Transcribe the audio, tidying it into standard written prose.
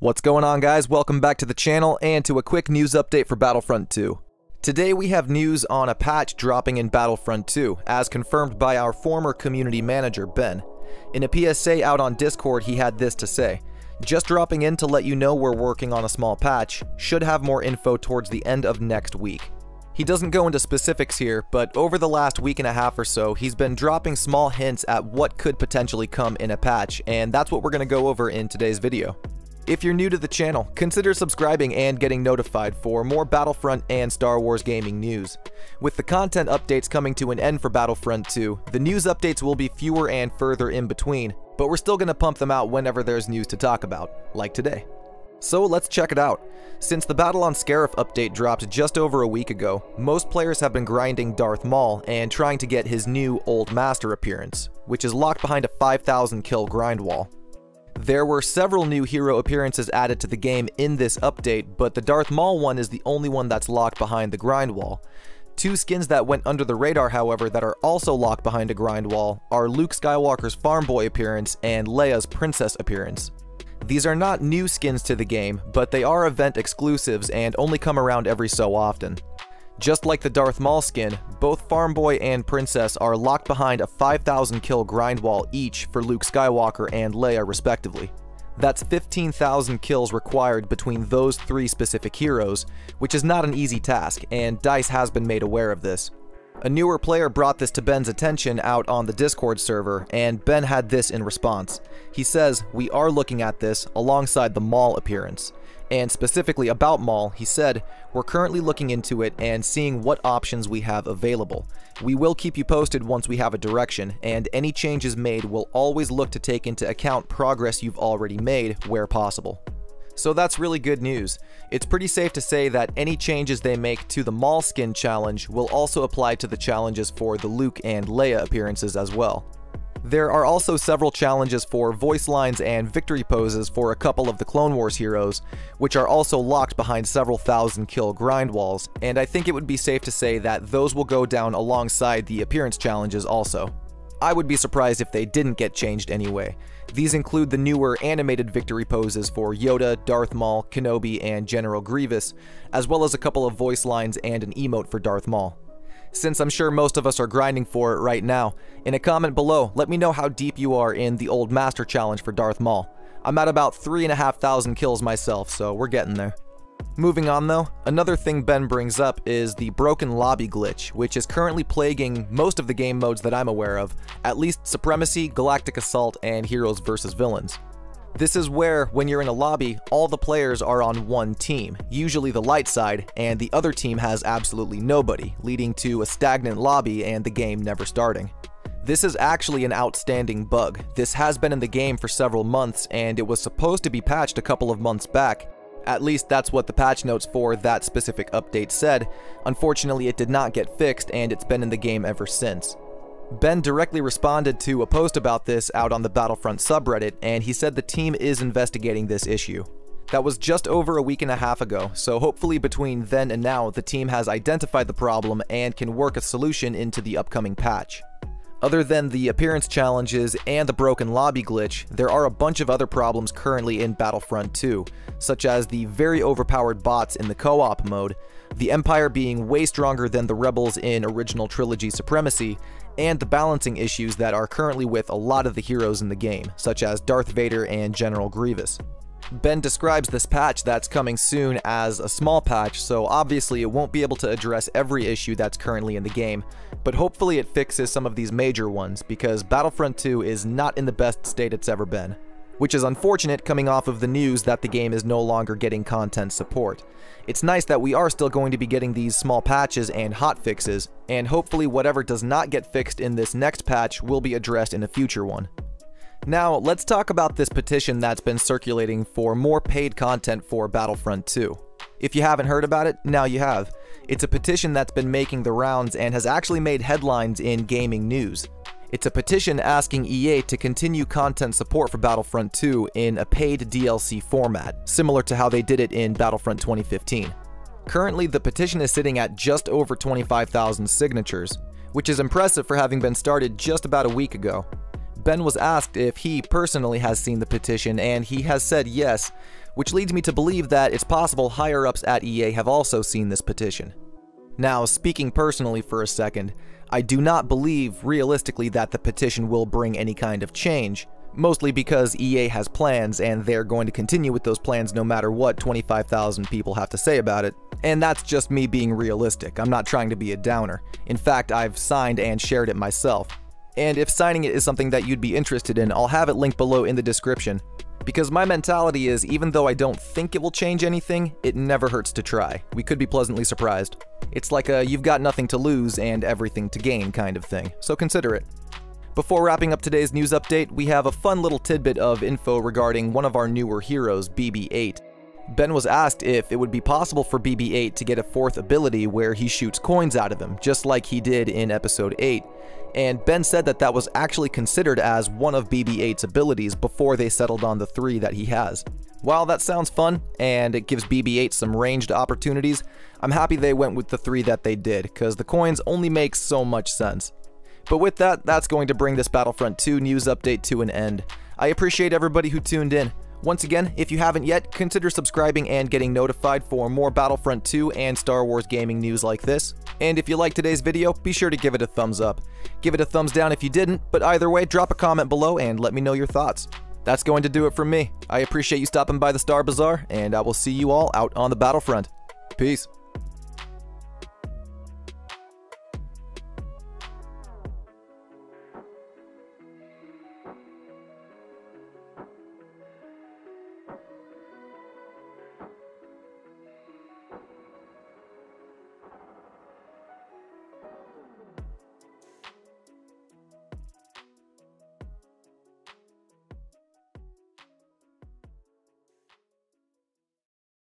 What's going on, guys? Welcome back to the channel and to a quick news update for Battlefront 2. Today we have news on a patch dropping in Battlefront 2, as confirmed by our former community manager, Ben. In a PSA out on Discord, he had this to say: "Just dropping in to let you know we're working on a small patch, should have more info towards the end of next week." He doesn't go into specifics here, but over the last week and a half or so, he's been dropping small hints at what could potentially come in a patch, and that's what we're going to go over in today's video. If you're new to the channel, consider subscribing and getting notified for more Battlefront and Star Wars gaming news. With the content updates coming to an end for Battlefront 2, the news updates will be fewer and further in between, but we're still going to pump them out whenever there's news to talk about, like today. So let's check it out. Since the Battle on Scarif update dropped just over a week ago, most players have been grinding Darth Maul and trying to get his new Old Master appearance, which is locked behind a 5,000 kill grind wall. There were several new hero appearances added to the game in this update, but the Darth Maul one is the only one that's locked behind the grind wall. Two skins that went under the radar, however, that are also locked behind a grind wall are Luke Skywalker's Farm Boy appearance and Leia's Princess appearance. These are not new skins to the game, but they are event exclusives and only come around every so often. Just like the Darth Maul skin, both Farm Boy and Princess are locked behind a 5,000 kill grind wall each for Luke Skywalker and Leia respectively. That's 15,000 kills required between those three specific heroes, which is not an easy task, and DICE has been made aware of this. A newer player brought this to Ben's attention out on the Discord server, and Ben had this in response. He says, "We are looking at this alongside the Maul appearance." And specifically about Maul, he said, "We're currently looking into it and seeing what options we have available. We will keep you posted once we have a direction, and any changes made will always look to take into account progress you've already made where possible." So that's really good news. It's pretty safe to say that any changes they make to the Maul skin challenge will also apply to the challenges for the Luke and Leia appearances as well. There are also several challenges for voice lines and victory poses for a couple of the Clone Wars heroes, which are also locked behind several thousand kill grind walls, and I think it would be safe to say that those will go down alongside the appearance challenges also. I would be surprised if they didn't get changed anyway. These include the newer animated victory poses for Yoda, Darth Maul, Kenobi, and General Grievous, as well as a couple of voice lines and an emote for Darth Maul. Since I'm sure most of us are grinding for it right now, in a comment below, let me know how deep you are in the Old Master challenge for Darth Maul. I'm at about 3,500 kills myself, so we're getting there. Moving on though, another thing Ben brings up is the broken lobby glitch, which is currently plaguing most of the game modes that I'm aware of, at least Supremacy, Galactic Assault, and Heroes vs. Villains. This is where, when you're in a lobby, all the players are on one team, usually the light side, and the other team has absolutely nobody, leading to a stagnant lobby and the game never starting. This is actually an outstanding bug. This has been in the game for several months, and it was supposed to be patched a couple of months back. At least that's what the patch notes for that specific update said. Unfortunately, it did not get fixed, and it's been in the game ever since. Ben directly responded to a post about this out on the Battlefront subreddit, and he said the team is investigating this issue. That was just over a week and a half ago, so hopefully between then and now, the team has identified the problem and can work a solution into the upcoming patch. Other than the appearance challenges and the broken lobby glitch, there are a bunch of other problems currently in Battlefront 2, such as the very overpowered bots in the co-op mode, the Empire being way stronger than the Rebels in original trilogy Supremacy, and the balancing issues that are currently with a lot of the heroes in the game, such as Darth Vader and General Grievous. Ben describes this patch that's coming soon as a small patch, so obviously it won't be able to address every issue that's currently in the game, but hopefully it fixes some of these major ones, because Battlefront 2 is not in the best state it's ever been. Which is unfortunate coming off of the news that the game is no longer getting content support. It's nice that we are still going to be getting these small patches and hotfixes, and hopefully whatever does not get fixed in this next patch will be addressed in a future one. Now, let's talk about this petition that's been circulating for more paid content for Battlefront 2. If you haven't heard about it, now you have. It's a petition that's been making the rounds and has actually made headlines in gaming news. It's a petition asking EA to continue content support for Battlefront 2 in a paid DLC format, similar to how they did it in Battlefront 2015. Currently, the petition is sitting at just over 25,000 signatures, which is impressive for having been started just about a week ago. Ben was asked if he personally has seen the petition, and he has said yes, which leads me to believe that it's possible higher-ups at EA have also seen this petition. Now, speaking personally for a second, I do not believe realistically that the petition will bring any kind of change, mostly because EA has plans and they're going to continue with those plans no matter what 25,000 people have to say about it. And that's just me being realistic. I'm not trying to be a downer. In fact, I've signed and shared it myself. And if signing it is something that you'd be interested in, I'll have it linked below in the description. Because my mentality is, even though I don't think it will change anything, it never hurts to try. We could be pleasantly surprised. It's like a you've got nothing to lose and everything to gain kind of thing, so consider it. Before wrapping up today's news update, we have a fun little tidbit of info regarding one of our newer heroes, BB-8. Ben was asked if it would be possible for BB-8 to get a fourth ability where he shoots coins out of him, just like he did in episode 8. And Ben said that that was actually considered as one of BB-8's abilities before they settled on the 3 that he has. While that sounds fun, and it gives BB-8 some ranged opportunities, I'm happy they went with the 3 that they did, because the coins only make so much sense. But with that, that's going to bring this Battlefront 2 news update to an end. I appreciate everybody who tuned in. Once again, if you haven't yet, consider subscribing and getting notified for more Battlefront 2 and Star Wars gaming news like this. And if you liked today's video, be sure to give it a thumbs up. Give it a thumbs down if you didn't, but either way, drop a comment below and let me know your thoughts. That's going to do it from me. I appreciate you stopping by the Star Bazaar, and I will see you all out on the Battlefront. Peace.